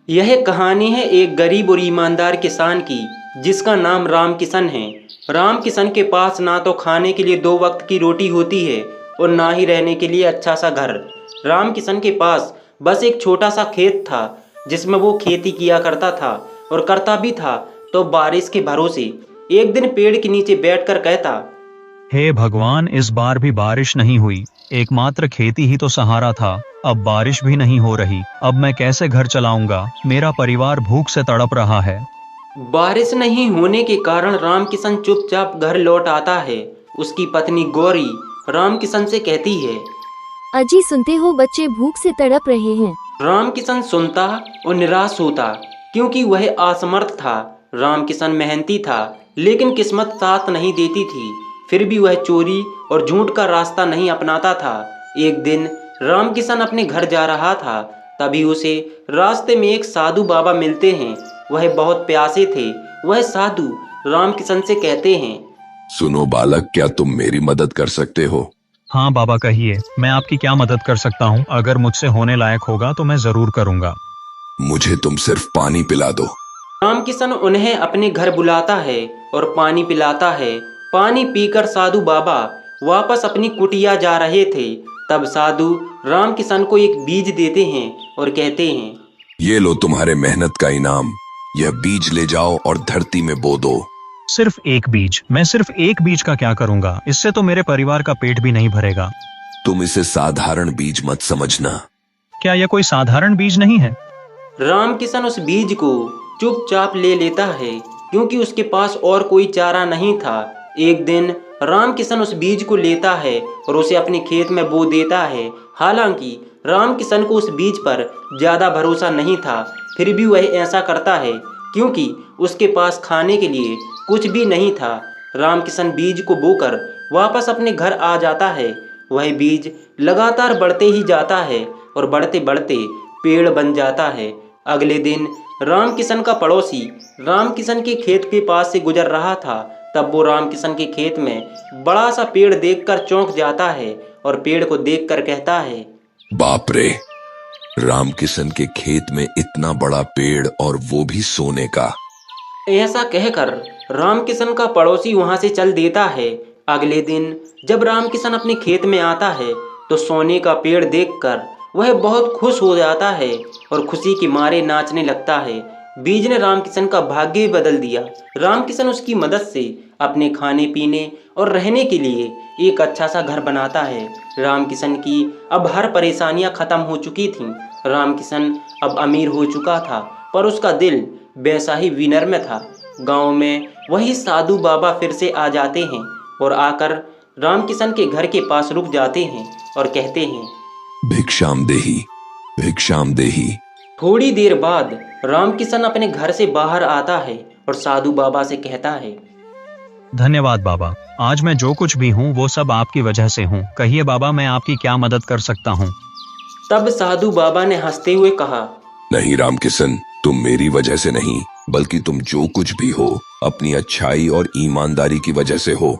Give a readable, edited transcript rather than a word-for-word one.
यह कहानी है एक गरीब और ईमानदार किसान की, जिसका नाम राम किशन है। राम किशन के पास ना तो खाने के लिए 2 वक्त की रोटी होती है और ना ही रहने के लिए अच्छा सा घर। राम किशन के पास बस एक छोटा सा खेत था, जिसमें वो खेती किया करता था और करता भी था तो बारिश के भरोसे। एक दिन पेड़ के नीचे बैठकर कहता, हे भगवान, इस बार भी बारिश नहीं हुई। एकमात्र खेती ही तो सहारा था, अब बारिश भी नहीं हो रही। अब मैं कैसे घर चलाऊंगा? मेरा परिवार भूख से तड़प रहा है। बारिश नहीं होने के कारण राम किशन चुपचाप घर लौट आता है। उसकी पत्नी गौरी राम किशन से कहती है, अजी सुनते हो, बच्चे भूख से तड़प रहे हैं। राम किशन सुनता और निराश होता, क्योंकि वह असमर्थ था। राम किशन मेहनती था, लेकिन किस्मत साथ नहीं देती थी। फिर भी वह चोरी और झूठ का रास्ता नहीं अपनाता था। एक दिन राम किशन अपने घर जा रहा था, तभी उसे रास्ते में एक साधु बाबा मिलते हैं। वह बहुत प्यासे थे। वह साधु राम किशन से कहते हैं, सुनो बालक, क्या तुम मेरी मदद कर सकते हो? हाँ बाबा, कहिए, मैं आपकी क्या मदद कर सकता हूँ? अगर मुझसे होने लायक होगा तो मैं जरूर करूँगा। मुझे तुम सिर्फ पानी पिला दो। राम किशन उन्हें अपने घर बुलाता है और पानी पिलाता है। पानी पीकर साधु बाबा वापस अपनी कुटिया जा रहे थे। तब साधु राम किशन को एक बीज देते हैं और कहते हैं, ये लो तुम्हारे मेहनत का इनाम। यह बीज ले जाओ और धरती में बो दो। सिर्फ एक बीज? मैं सिर्फ एक बीज का क्या करूँगा? इससे तो मेरे परिवार का पेट भी नहीं भरेगा। तुम इसे साधारण बीज मत समझना। क्या यह कोई साधारण बीज नहीं है? राम किशन उस बीज को चुपचाप ले लेता है, क्योंकि उसके पास और कोई चारा नहीं था। एक दिन राम किशन उस बीज को लेता है और उसे अपने खेत में बो देता है। हालांकि राम किशन को उस बीज पर ज़्यादा भरोसा नहीं था, फिर भी वह ऐसा करता है, क्योंकि उसके पास खाने के लिए कुछ भी नहीं था। राम किशन बीज को बोकर वापस अपने घर आ जाता है। वह बीज लगातार बढ़ते ही जाता है और बढ़ते बढ़ते पेड़ बन जाता है। अगले दिन राम किशन का पड़ोसी राम किशन के खेत के पास से गुजर रहा था। तब वो राम किशन के खेत में बड़ा सा पेड़ देखकर चौंक जाता है और पेड़ को देखकर कहता है, बाप रे, राम किशन के खेत में इतना बड़ा पेड़, और वो भी सोने का। ऐसा कहकर राम किशन का पड़ोसी वहां से चल देता है। अगले दिन जब राम किशन अपने खेत में आता है तो सोने का पेड़ देखकर वह बहुत खुश हो जाता है और खुशी के मारे नाचने लगता है। बीज ने राम किशन का भाग्य भी बदल दिया। राम किशन उसकी मदद से अपने खाने पीने और रहने के लिए एक अच्छा सा घर बनाता है। राम किशन की अब हर परेशानियां खत्म हो चुकी थीं। राम किशन अब अमीर हो चुका था, पर उसका दिल वैसा ही विनम्र था। गांव में वही साधु बाबा फिर से आ जाते हैं और आकर राम किशन के घर के पास रुक जाते हैं और कहते हैं, भिक्षाम देही, भिक्षाम देही। थोड़ी देर बाद राम किशन अपने घर से बाहर आता है और साधु बाबा से कहता है, धन्यवाद बाबा, आज मैं जो कुछ भी हूँ वो सब आपकी वजह से हूँ। कहिए बाबा, मैं आपकी क्या मदद कर सकता हूँ? तब साधु बाबा ने हंसते हुए कहा, नहीं राम किशन, तुम मेरी वजह से नहीं, बल्कि तुम जो कुछ भी हो अपनी अच्छाई और ईमानदारी की वजह से हो।